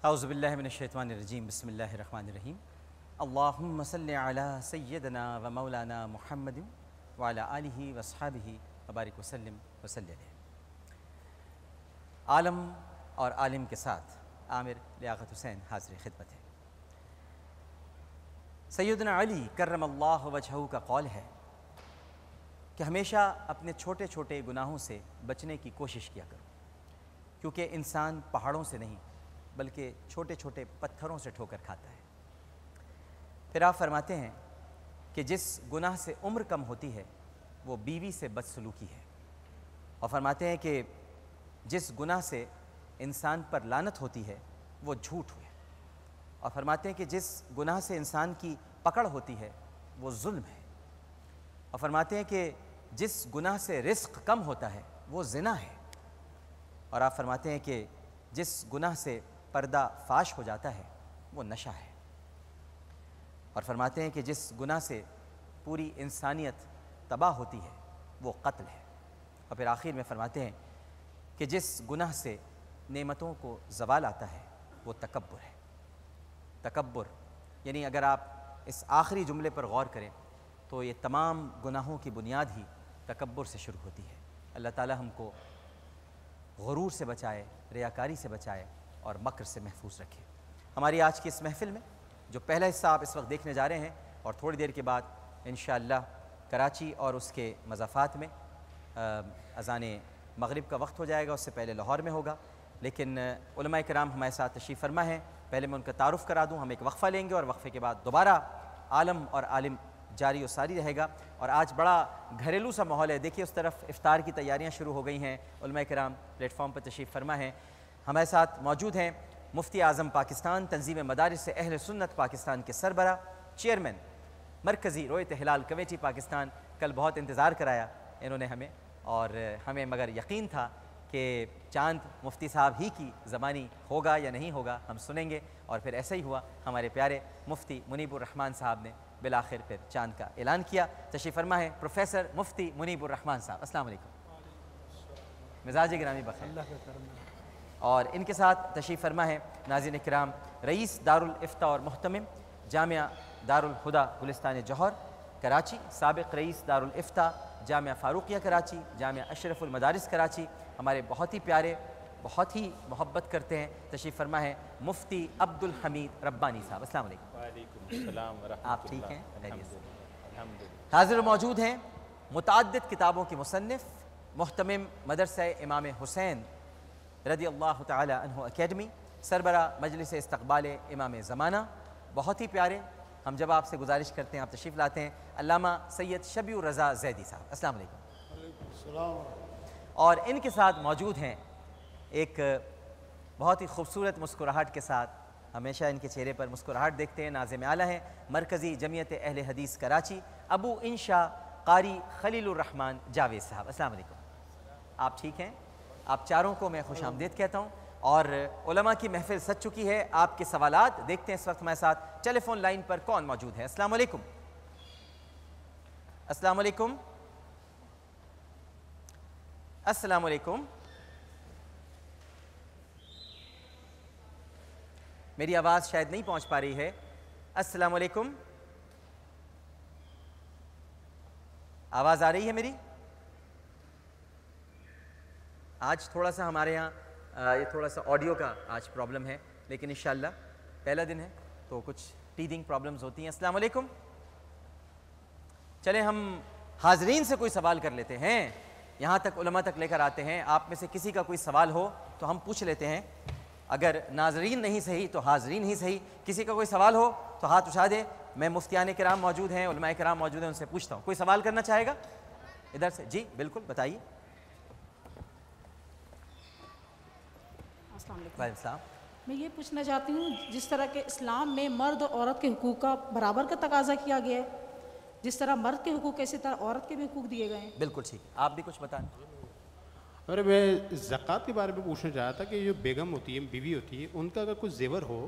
اعوذ باللہ من الشیطان الرجیم بسم اللہ الرحمن الرحیم اللہم صلی علی سیدنا و مولانا محمد وعلی آلہ واصحابہ وبارک وسلم وصلی علیہ۔ عالم اور عالم کے ساتھ عامر لیاقت حسین حاضر خدمت ہے۔ سیدنا علی کرم اللہ وجہہ کا قول ہے کہ ہمیشہ اپنے چھوٹے چھوٹے گناہوں سے بچنے کی کوشش کیا کرو، کیونکہ انسان پہاڑوں سے نہیں بلکہ چھوٹے چھوٹے پتھروں سے ٹھوکر کھاتا ہے۔ پھر آپ فرماتے ہیں کہ جس گناہ سے عمر کم ہوتی ہے وہ بیوی سے بدسلوکی ہے، اور فرماتے ہیں کہ جس گناہ سے انسان پر لعنت ہوتی ہے وہ جھوٹ ہے، اور فرماتے ہیں کہ جس گناہ سے انسان کی پکڑ ہوتی ہے وہ ظلم ہے، اور فرماتے ہیں کہ جس گناہ سے رزق کم ہوتا ہے وہ زنا ہے، اور آپ فرماتے ہیں کہ جس گناہ سے پردہ فاش ہو جاتا ہے وہ نشہ ہے، اور فرماتے ہیں کہ جس گناہ سے پوری انسانیت تباہ ہوتی ہے وہ قتل ہے، اور پھر آخر میں فرماتے ہیں کہ جس گناہ سے نعمتوں کو زوال آتا ہے وہ تکبر ہے۔ تکبر یعنی اگر آپ اس آخری جملے پر غور کریں تو یہ تمام گناہوں کی بنیاد ہی تکبر سے شروع ہوتی ہے۔ اللہ تعالی ہم کو غرور سے بچائے، ریاکاری سے بچائے اور مکر سے محفوظ رکھے۔ ہماری آج کی اس محفل میں جو پہلا حصہ آپ اس وقت دیکھنے جا رہے ہیں، اور تھوڑی دیر کے بعد انشاءاللہ کراچی اور اس کے مضافات میں اذان مغرب کا وقت ہو جائے گا، اس سے پہلے لاہور میں ہوگا، لیکن علماء کرام ہمارے ساتھ تشریف فرما ہیں۔ پہلے میں ان کا تعارف کرا دوں، ہم ایک وقفہ لیں گے اور وقفے کے بعد دوبارہ عالم اور عالم جاری و ساری رہے گا، اور آج بڑا گھریلو سا ماحول ہے۔ دیکھیے اس طرف افطار کی تیاریاں شروع ہو گئی ہیں، علماء کرام پلیٹ فارم پر تشریف فرما ہیں۔ ہمارے ساتھ موجود ہیں مفتی اعظم پاکستان، تنظیم مدارس اہل سنت پاکستان کے سربراہ، چیئرمین مرکزی رویت ہلال کمیٹی پاکستان۔ کل بہت انتظار کرایا انہوں نے ہمیں، اور ہمیں مگر یقین تھا کہ چاند مفتی صاحب ہی کی زبانی ہوگا یا نہیں ہوگا، ہم سنیں گے، اور پھر ایسا ہی ہوا۔ ہمارے پیارے مفتی منیب الرحمان صاحب نے بالآخر پھر چاند کا اعلان کیا۔ تشریف فرما ہے پروفیسر مفتی منیب الرحمان صاحب، السلام علیکم، مزاج گرامی بخیر۔ اور ان کے ساتھ تشریف فرما ہے ناظرین کرام رئیس دارالفتہ اور محتمم جامعہ دارالہدیٰ گلستان جوہر کراچی، سابق رئیس دارالفتہ جامعہ فاروقیہ کراچی، جامعہ اشرف المدارس کراچی، ہمارے بہت ہی پیارے، بہت ہی محبت کرتے ہیں۔ تشریف فرما ہے مفتی عبدالحمید ربانی صاحب، السلام علیکم۔ وعلیکم السلام ورحمۃ اللہ۔ آپ ٹھیک ہیں؟ الحمدللہ۔ حاضر موجود ہیں متعدد کتابوں کے مصنف، محتمم مدرسہ امام حسین رضی اللہ تعالی عنہ اکیڈمی، سربراہ مجلس استقبال امام زمانہ، بہت ہی پیارے، ہم جب آپ سے گزارش کرتے ہیں آپ تشریف لاتے ہیں، علامہ سید شبیع الرضا زیدی صاحب، السلام علیکم۔ وعلیکم السلام۔ اور ان کے ساتھ موجود ہیں ایک بہت ہی خوبصورت مسکراہٹ کے ساتھ، ہمیشہ ان کے چہرے پر مسکراہٹ دیکھتے ہیں، ناظم اعلیٰ ہیں مرکزی جمعیت اہل حدیث کراچی، ابو انشا قاری خلیل الرحمان جاوید صاحب، السلام علیکم۔ آپ ٹھیک ہیں؟ آپ چاروں کو میں خوش آمدید کہتا ہوں، اور علماء کی محفل سج چکی ہے۔ آپ کے سوالات دیکھتے ہیں اس وقت ہمارے ساتھ ٹیلی فون لائن پر کون موجود ہے۔ السلام علیکم، السلام علیکم، السلام علیکم۔ میری آواز شاید نہیں پہنچ پا رہی ہے۔ السلام علیکم، آواز آ رہی ہے میری؟ آج تھوڑا سا ہمارے ہاں یہ تھوڑا سا آڈیو کا آج پرابلم ہے، لیکن انشاءاللہ پہلا دن ہے تو کچھ ٹیدنگ پرابلمز ہوتی ہیں۔ السلام علیکم۔ چلیں ہم حاضرین سے کوئی سوال کر لیتے ہیں، یہاں تک علماء تک لے کر آتے ہیں۔ آپ میں سے کسی کا کوئی سوال ہو تو ہم پوچھ لیتے ہیں، اگر ناظرین نہیں صحیح تو حاضرین ہی صحیح۔ کسی کا کوئی سوال ہو تو ہاتھ اٹھا دے، میں مفتیان کرام موجود ہیں، علماء کرام موجود ہیں، ان سے پوچھتا ہوں۔ کوئی سوال کرنا چاہے گا ادھر سے؟ جی بالکل، بتائیے۔ السلام علیکم۔ وعلیکم السلام۔ میں یہ پوچھنا چاہتی ہوں، جس طرح کہ اسلام میں مرد اور عورت کے حقوق کا برابر کا تقاضا کیا گیا ہے، جس طرح مرد کے حقوق اسی طرح عورت کے بھی حقوق دیے گئے ہیں۔ بالکل ٹھیک، آپ بھی کچھ بتائیں۔ اور میں زکوٰۃ کے بارے میں پوچھنا چاہا تھا کہ جو بیگم ہوتی ہے، بیوی ہوتی ہے، ان کا اگر کوئی زیور ہو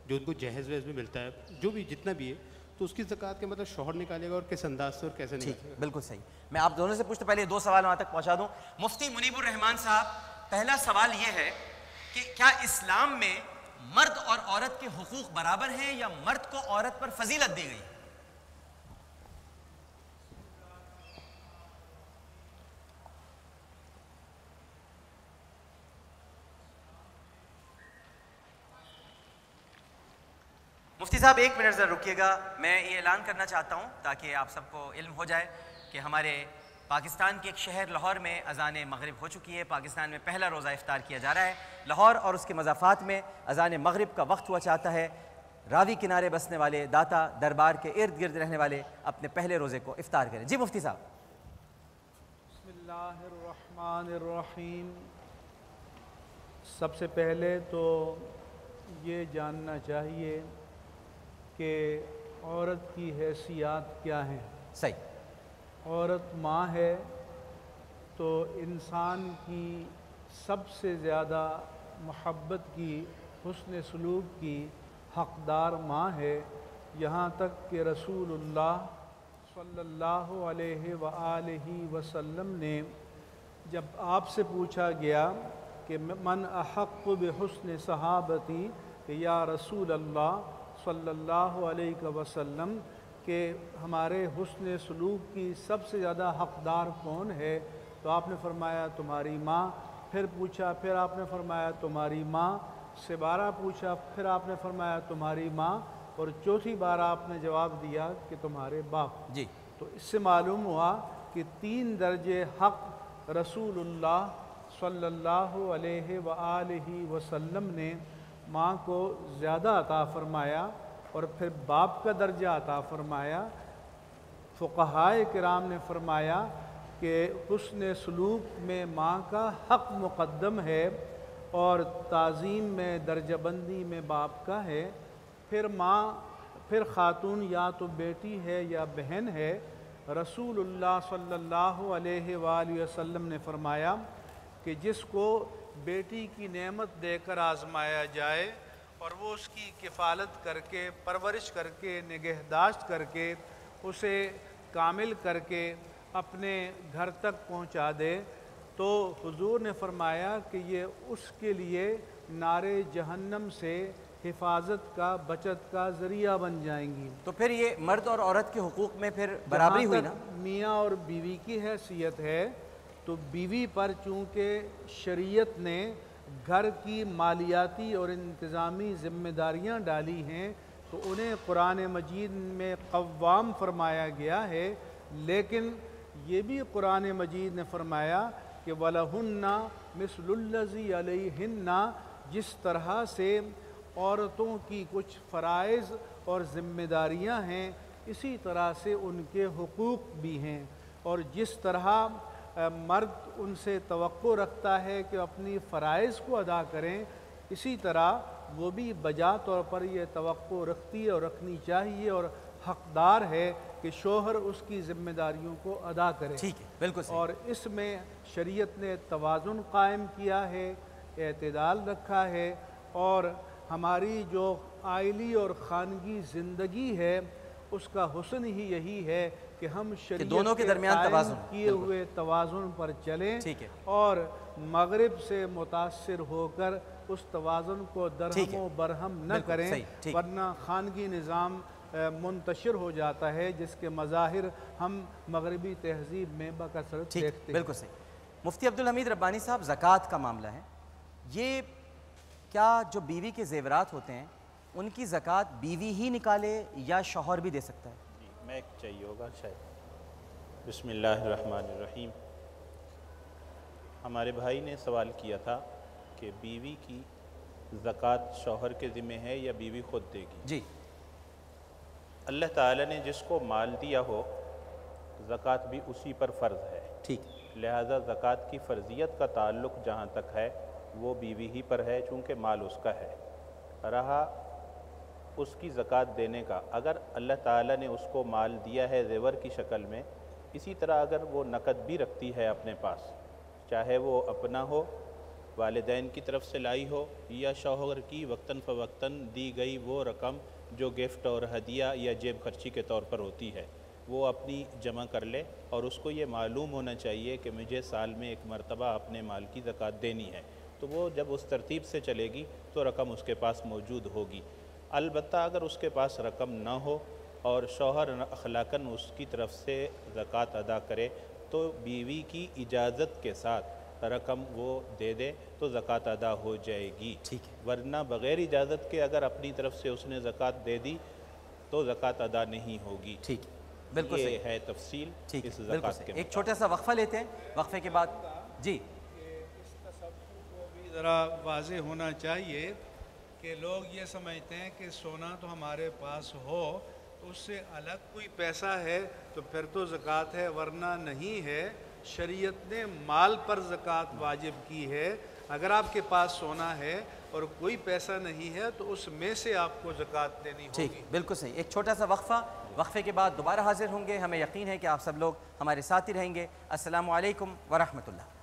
جو ان کو جہیز وہیز میں ملتا ہے، جو بھی جتنا بھی ہے، تو اس کی زکوٰۃ کے مطلب شوہر نکالے گا اور کس انداز سے اور کیسے نکالے گا؟ بالکل صحیح۔ میں آپ دونوں سے پوچھتا، پہلے دو سوال وہاں تک پہنچا دوں۔ مفتی منیب الرحمان صاحب، پہلا سوال یہ ہے کہ کیا اسلام میں مرد اور عورت کے حقوق برابر ہیں یا مرد کو عورت پر فضیلت دی گئی؟ مفتی صاحب ایک منٹ ذرا رکیے گا، میں یہ اعلان کرنا چاہتا ہوں تاکہ آپ سب کو علم ہو جائے کہ ہمارے پاکستان کے ایک شہر لاہور میں اذان مغرب ہو چکی ہے۔ پاکستان میں پہلا روزہ افطار کیا جا رہا ہے۔ لاہور اور اس کے مضافات میں اذان مغرب کا وقت ہوا چاہتا ہے۔ راوی کنارے بسنے والے، داتا دربار کے ارد گرد رہنے والے اپنے پہلے روزے کو افطار کریں۔ جی مفتی صاحب۔ بسم اللہ الرحمن الرحیم۔ سب سے پہلے تو یہ جاننا چاہیے کہ عورت کی حیثیات کیا ہیں۔ صحیح۔ عورت ماں ہے تو انسان کی سب سے زیادہ محبت کی، حسن سلوک کی حقدار ماں ہے، یہاں تک کہ رسول اللہ صلی اللہ علیہ وآلہ وسلم نے جب آپ سے پوچھا گیا کہ من احق بحسن صحابتی، کہ یا رسول اللہ صلی اللہ علیہ وسلم کہ ہمارے حسن سلوک کی سب سے زیادہ حقدار کون ہے، تو آپ نے فرمایا تمہاری ماں۔ پھر پوچھا، پھر آپ نے فرمایا تمہاری ماں۔ دوبارہ پوچھا، پھر آپ نے فرمایا تمہاری ماں، اور چوتھی بار آپ نے جواب دیا کہ تمہارے باپ۔ جی۔ تو اس سے معلوم ہوا کہ 3 درجے حق رسول اللہ صلی اللہ علیہ وآلہ وسلم نے ماں کو زیادہ عطا فرمایا، اور پھر باپ کا درجہ عطا فرمایا۔ فقہائے کرام نے فرمایا کہ حسن سلوک میں ماں کا حق مقدم ہے، اور تعظیم میں، درجہ بندی میں باپ کا ہے۔ پھر ماں، پھر خاتون یا تو بیٹی ہے یا بہن ہے۔ رسول اللہ صلی اللہ علیہ وآلہ وسلم نے فرمایا کہ جس کو بیٹی کی نعمت دے کر آزمایا جائے اور وہ اس کی کفالت کر کے، پرورش کر کے، نگہداشت کر کے، اسے کامل کر کے اپنے گھر تک پہنچا دے، تو حضور نے فرمایا کہ یہ اس کے لیے نار جہنم سے حفاظت کا، بچت کا ذریعہ بن جائیں گی۔ تو پھر یہ مرد اور عورت کے حقوق میں پھر برابری ہوئی نا؟ جہاں تک میاں اور بیوی کی حیثیت ہے تو بیوی پر چونکہ شریعت نے گھر کی مالیاتی اور انتظامی ذمہ داریاں ڈالی ہیں تو انہیں قرآن مجید میں قوام فرمایا گیا ہے، لیکن یہ بھی قرآن مجید نے فرمایا کہ وَلَهُنَّ مِثْلُ الَّذِي عَلَيْهِنَّ، جس طرح سے عورتوں کی کچھ فرائض اور ذمہ داریاں ہیں، اسی طرح سے ان کے حقوق بھی ہیں، اور جس طرح مرد ان سے توقع رکھتا ہے کہ اپنی فرائض کو ادا کریں، اسی طرح وہ بھی بجا طور پر یہ توقع رکھتی ہے اور رکھنی چاہیے، اور حقدار ہے کہ شوہر اس کی ذمہ داریوں کو ادا کرے۔ ٹھیک ہے، بالکل صحیح۔ اور اس میں شریعت نے توازن قائم کیا ہے، اعتدال رکھا ہے، اور ہماری جو عائلی اور خانگی زندگی ہے اس کا حسن ہی یہی ہے کہ ہم شریعت دونوں کے درمیان قائم توازن، کیے ہوئے توازن پر چلیں، ٹھیک ہے، اور مغرب سے متاثر ہو کر اس توازن کو درہم و برہم نہ بالکل کریں، صحیح، ٹھیک۔ ورنہ خانگی نظام منتشر ہو جاتا ہے جس کے مظاہر ہم مغربی تہذیب میں بکثرت ٹھیک، دیکھتے ہیں۔ بالکل صحیح۔ مفتی عبدالحمید ربانی صاحب، زکوٰۃ کا معاملہ ہے، یہ کیا جو بیوی کے زیورات ہوتے ہیں ان کی زکوٰۃ بیوی ہی نکالے یا شوہر بھی دے سکتا ہے؟ جی، میں ایک چاہیے ہوگا شاید۔ بسم اللہ الرحمن الرحیم۔ ہمارے بھائی نے سوال کیا تھا کہ بیوی کی زکوٰۃ شوہر کے ذمہ ہے یا بیوی خود دے گی؟ جی۔ اللہ تعالیٰ نے جس کو مال دیا ہو زکوٰۃ بھی اسی پر فرض ہے، ٹھیک۔ لہٰذا زکوٰۃ کی فرضیت کا تعلق جہاں تک ہے وہ بیوی ہی پر ہے، چونکہ مال اس کا ہے۔ رہا اس کی زکوٰۃ دینے کا، اگر اللہ تعالیٰ نے اس کو مال دیا ہے زیور کی شکل میں، اسی طرح اگر وہ نقد بھی رکھتی ہے اپنے پاس، چاہے وہ اپنا ہو، والدین کی طرف سے لائی ہو، یا شوہر کی وقتاً فوقتاً دی گئی وہ رقم جو گفٹ اور ہدیہ یا جیب خرچی کے طور پر ہوتی ہے، وہ اپنی جمع کر لے، اور اس کو یہ معلوم ہونا چاہیے کہ مجھے سال میں ایک مرتبہ اپنے مال کی زکوٰۃ دینی ہے، تو تو وہ جب اس ترتیب سے چلے گی تو رقم اس کے پاس موجود ہوگی۔ البتہ اگر اس کے پاس رقم نہ ہو اور شوہر اخلاقاً اس کی طرف سے زکوٰۃ ادا کرے تو بیوی کی اجازت کے ساتھ رقم وہ دے دے تو زکوٰۃ ادا ہو جائے گی۔ ٹھیک ہے، ورنہ بغیر اجازت کے اگر اپنی طرف سے اس نے زکوٰۃ دے دی تو زکوٰۃ ادا نہیں ہوگی۔ ٹھیک ہے، بالکل یہ صحیح، ہے تفصیل ٹھیک ہے، اس بالکل زکوٰۃ صحیح۔ کے ایک متعلق۔ چھوٹا سا وقفہ لیتے ہیں، وقفے کے بعد جی اس تصور کو بھی ذرا واضح ہونا چاہیے کہ لوگ یہ سمجھتے ہیں کہ سونا تو ہمارے پاس ہو تو اس سے الگ کوئی پیسہ ہے تو پھر تو زکوٰۃ ہے، ورنہ نہیں ہے۔ شریعت نے مال پر زکوٰۃ واجب کی ہے۔ اگر آپ کے پاس سونا ہے اور کوئی پیسہ نہیں ہے تو اس میں سے آپ کو زکوٰۃ دینی ٹھیک، ہوگی۔ بالکل صحیح۔ ایک چھوٹا سا وقفہ، وقفے کے بعد دوبارہ حاضر ہوں گے۔ ہمیں یقین ہے کہ آپ سب لوگ ہمارے ساتھ ہی رہیں گے۔ السلام علیکم ورحمۃ اللہ۔